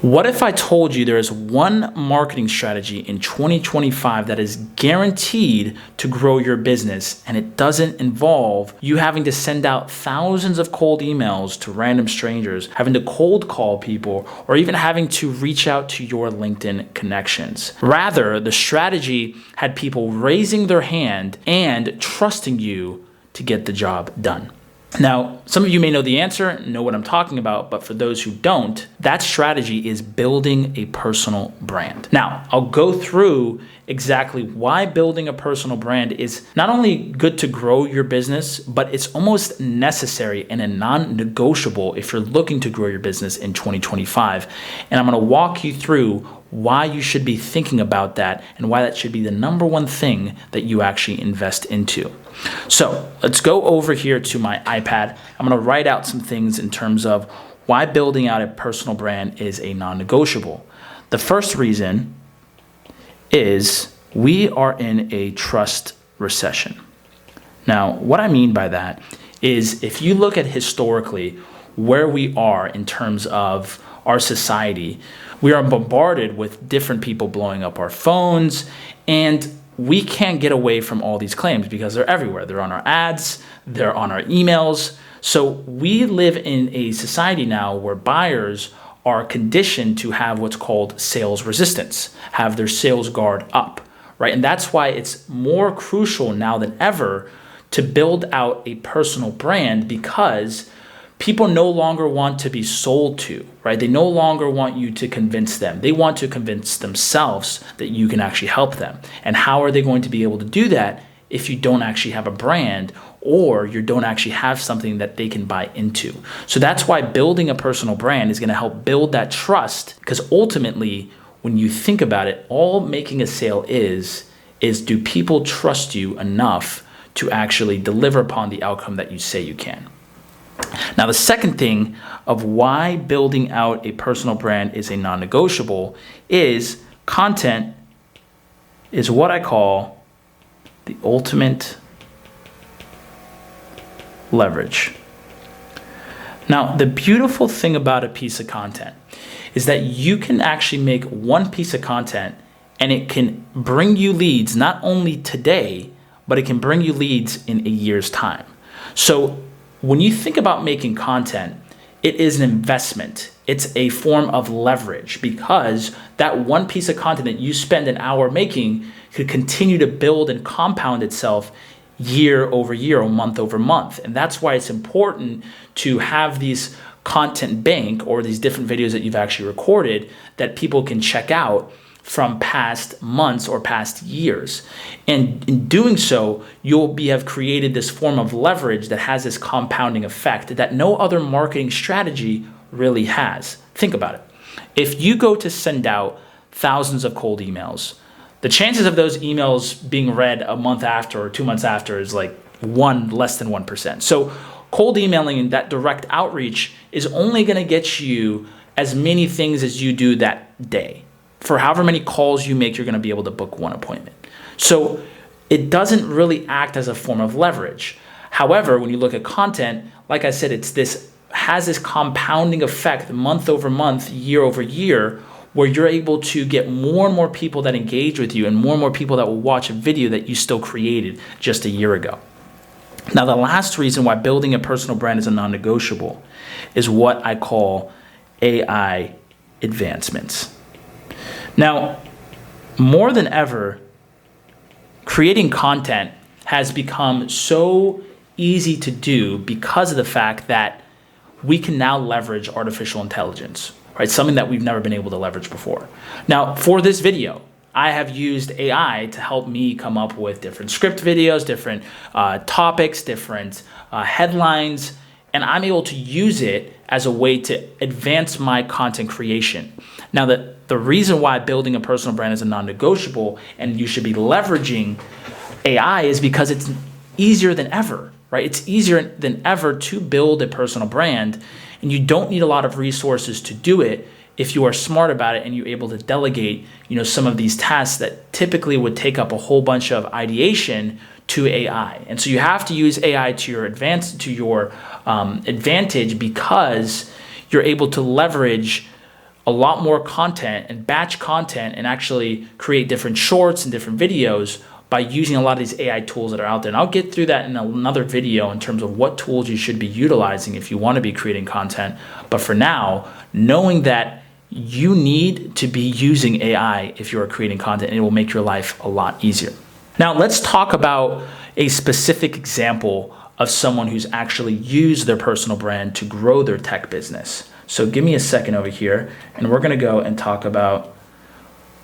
What if I told you there is one marketing strategy in 2025 that is guaranteed to grow your business, and it doesn't involve you having to send out thousands of cold emails to random strangers, having to cold call people, or even having to reach out to your LinkedIn connections? Rather, the strategy had people raising their hand and trusting you to get the job done. Now, some of you may know the answer, know what I'm talking about, but for those who don't, that strategy is building a personal brand. Now, I'll go through exactly why building a personal brand is not only good to grow your business, but it's almost necessary and a non-negotiable if you're looking to grow your business in 2025. And I'm going to walk you through why you should be thinking about that and why that should be the number one thing that you actually invest into. So let's go over here to my iPad. I'm going to write out some things in terms of why building out a personal brand is a non-negotiable. The first reason is we are in a trust recession. Now, what I mean by that is if you look at historically where we are in terms of our society, we are bombarded with different people blowing up our phones, and we can't get away from all these claims because they're everywhere. They're on our ads, they're on our emails. So we live in a society now where buyers are conditioned to have what's called sales resistance, have their sales guard up, right? And that's why it's more crucial now than ever to build out a personal brand, because people no longer want to be sold to, right? They no longer want you to convince them. They want to convince themselves that you can actually help them. And how are they going to be able to do that if you don't actually have a brand or you don't actually have something that they can buy into? So that's why building a personal brand is going to help build that trust, because ultimately, when you think about it, all making a sale is do people trust you enough to actually deliver upon the outcome that you say you can? Now, the second thing of why building out a personal brand is a non-negotiable is content is what I call the ultimate leverage. Now, the beautiful thing about a piece of content is that you can actually make one piece of content and it can bring you leads not only today, but it can bring you leads in a year's time. So when you think about making content, it is an investment. It's a form of leverage, because that one piece of content that you spend an hour making could continue to build and compound itself year over year or month over month. And that's why it's important to have these content bank or these different videos that you've actually recorded that people can check out from past months or past years. And in doing so, you'll have created this form of leverage that has this compounding effect that no other marketing strategy really has. Think about it. If you go to send out thousands of cold emails, the chances of those emails being read a month after or 2 months after is like less than 1%. So cold emailing and that direct outreach is only going to get you as many things as you do that day. For however many calls you make, you're going to be able to book one appointment. So it doesn't really act as a form of leverage. However, when you look at content, like I said, has this compounding effect month over month, year over year, where you're able to get more and more people that engage with you and more people that will watch a video that you still created just a year ago. Now, the last reason why building a personal brand is a non-negotiable is what I call AI advancements. Now, more than ever, creating content has become so easy to do because of the fact that we can now leverage artificial intelligence, right? Something that we've never been able to leverage before. Now, for this video, I have used AI to help me come up with different script videos, different topics, different headlines, and I'm able to use it as a way to advance my content creation. Now, the reason why building a personal brand is a non-negotiable and you should be leveraging AI is because it's easier than ever, right? It's easier than ever to build a personal brand, and you don't need a lot of resources to do it if you are smart about it and you're able to delegate, some of these tasks that typically would take up a whole bunch of ideation to AI. And so you have to use AI to your advantage because you're able to leverage a lot more content and batch content and actually create different shorts and different videos by using a lot of these AI tools that are out there. And I'll get through that in another video in terms of what tools you should be utilizing if you want to be creating content. But for now, knowing that you need to be using AI if you are creating content, and it will make your life a lot easier. Now, let's talk about a specific example of someone who's actually used their personal brand to grow their tech business. So give me a second over here, and we're going to go and talk about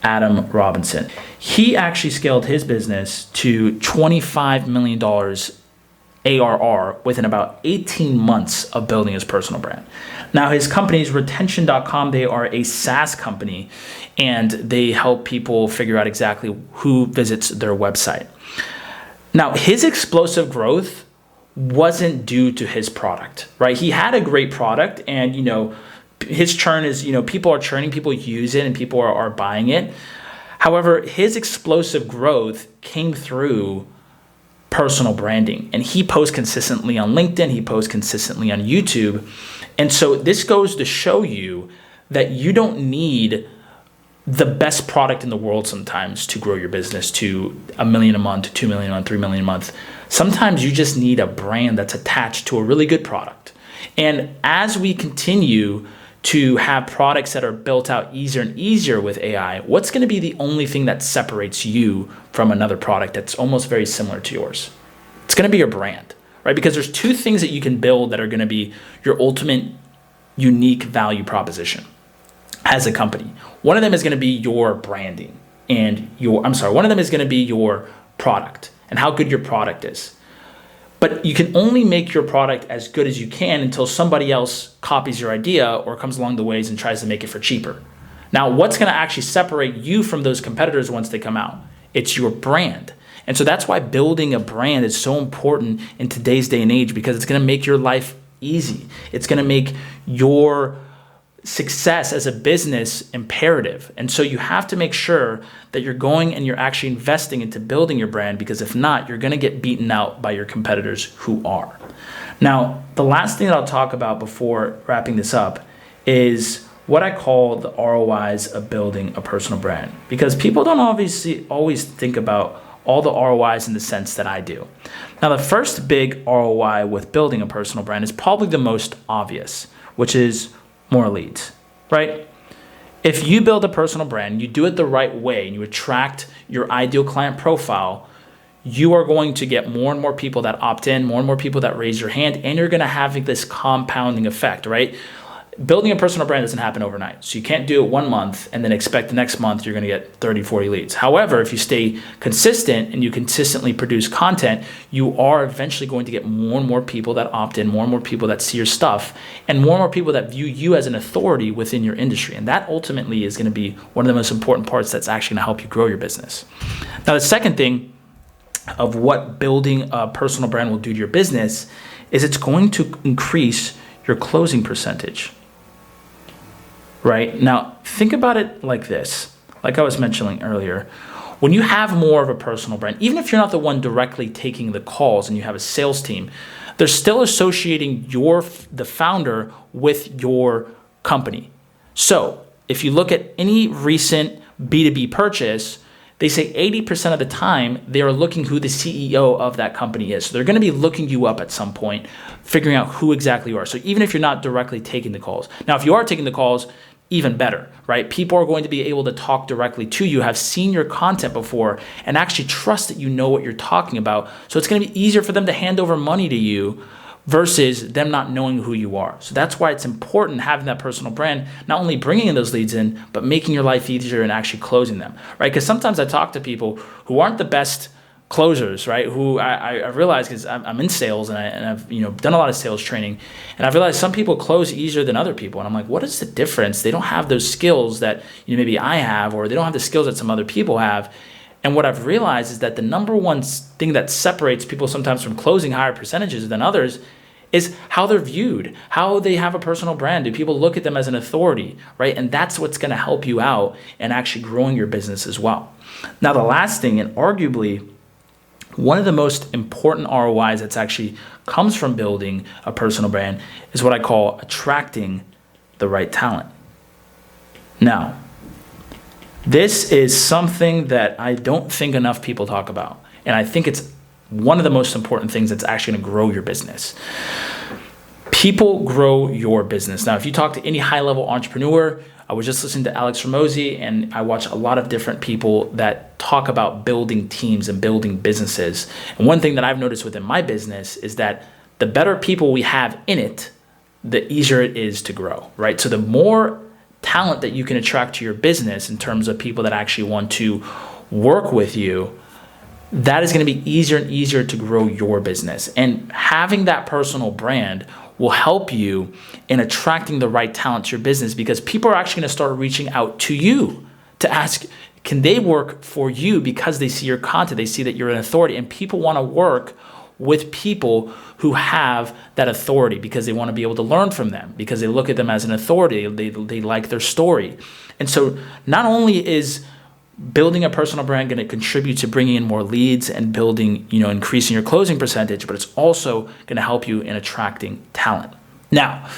Adam Robinson. He actually scaled his business to $25 million ARR within about 18 months of building his personal brand. Now, his company is retention.com. They are a SaaS company, and they help people figure out exactly who visits their website. Now, his explosive growth wasn't due to his product, right? He had a great product, and his churn is, people are churning, people use it, and people are buying it. However, his explosive growth came through personal branding, and he posts consistently on LinkedIn, he posts consistently on YouTube. And so this goes to show you that you don't need the best product in the world sometimes to grow your business to $1 million a month, $2 million a month, $3 million a month. Sometimes you just need a brand that's attached to a really good product. And as we continue to have products that are built out easier and easier with AI, what's going to be the only thing that separates you from another product that's almost very similar to yours? It's going to be your brand, right? Because there's two things that you can build that are going to be your ultimate unique value proposition as a company. One of them is going to be your branding and one of them is going to be your product and how good your product is. But you can only make your product as good as you can until somebody else copies your idea or comes along the ways and tries to make it for cheaper. Now, what's going to actually separate you from those competitors once they come out? It's your brand. And so that's why building a brand is so important in today's day and age, because it's going to make your life easy. It's going to make your success as a business imperative. And so you have to make sure that you're going and you're actually investing into building your brand, because if not, you're going to get beaten out by your competitors who are. Now, the last thing that I'll talk about before wrapping this up is what I call the ROIs of building a personal brand, because people don't obviously always think about all the ROIs in the sense that I do. Now, the first big ROI with building a personal brand is probably the most obvious, which is more leads, right? If you build a personal brand, you do it the right way, and you attract your ideal client profile, you are going to get more and more people that opt in, more and more people that raise your hand, and you're going to have this compounding effect, right? Building a personal brand doesn't happen overnight. So you can't do it 1 month and then expect the next month you're going to get 30, 40 leads. However, if you stay consistent and you consistently produce content, you are eventually going to get more and more people that opt in, more and more people that see your stuff, and more people that view you as an authority within your industry. And that ultimately is going to be one of the most important parts that's actually going to help you grow your business. Now, the second thing of what building a personal brand will do to your business is it's going to increase your closing percentage. Right? Now, think about it like this. Like I was mentioning earlier, when you have more of a personal brand, even if you're not the one directly taking the calls and you have a sales team, they're still associating the founder with your company. So if you look at any recent B2B purchase, they say 80% of the time they are looking who the CEO of that company is. So they're going to be looking you up at some point, figuring out who exactly you are. So even if you're not directly taking the calls. Now, if you are taking the calls, even better, right? People are going to be able to talk directly to you, have seen your content before, and actually trust that you know what you're talking about. So it's going to be easier for them to hand over money to you versus them not knowing who you are. So that's why it's important having that personal brand, not only bringing in those leads in, but making your life easier and actually closing them, right? Because sometimes I talk to people who aren't the best closers, right? Who I realize, because I'm in sales and I've done a lot of sales training, and I've realized some people close easier than other people. And I'm like, what is the difference? They don't have those skills that maybe I have, or they don't have the skills that some other people have. And what I've realized is that the number one thing that separates people sometimes from closing higher percentages than others is how they're viewed, how they have a personal brand. Do people look at them as an authority, right? And that's what's going to help you out and actually growing your business as well. Now, the last thing, and arguably one of the most important ROIs that's actually comes from building a personal brand, is what I call attracting the right talent. Now, this is something that I don't think enough people talk about. And I think it's one of the most important things that's actually going to grow your business. People grow your business. Now, if you talk to any high-level entrepreneur, I was just listening to Alex Ramosi, and I watch a lot of different people that talk about building teams and building businesses. And one thing that I've noticed within my business is that the better people we have in it, the easier it is to grow, right? So the more talent that you can attract to your business in terms of people that actually want to work with you, that is going to be easier and easier to grow your business. And having that personal brand will help you in attracting the right talent to your business, because people are actually going to start reaching out to you to ask, can they work for you, because they see your content, they see that you're an authority, and people want to work with people who have that authority because they want to be able to learn from them, because they look at them as an authority, they like their story. And so not only is building a personal brand going to contribute to bringing in more leads and building, increasing your closing percentage, but it's also going to help you in attracting talent. Now,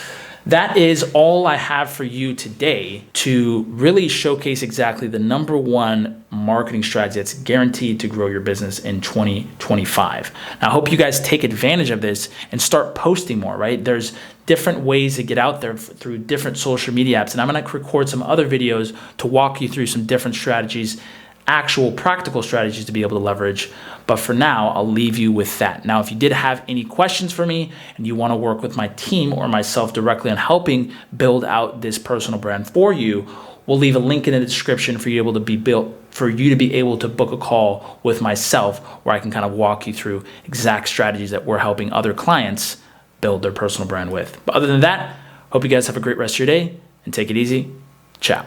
that is all I have for you today to really showcase exactly the number one marketing strategy that's guaranteed to grow your business in 2025. Now, I hope you guys take advantage of this and start posting more, right? There's different ways to get out there through different social media apps. And I'm going to record some other videos to walk you through some different strategies, actual practical strategies to be able to leverage. But for now, I'll leave you with that. Now, if you did have any questions for me and you want to work with my team or myself directly on helping build out this personal brand for you, we'll leave a link in the description for you to be able to book a call with myself, where I can kind of walk you through exact strategies that we're helping other clients build their personal brand with. But other than that, hope you guys have a great rest of your day and take it easy. Ciao.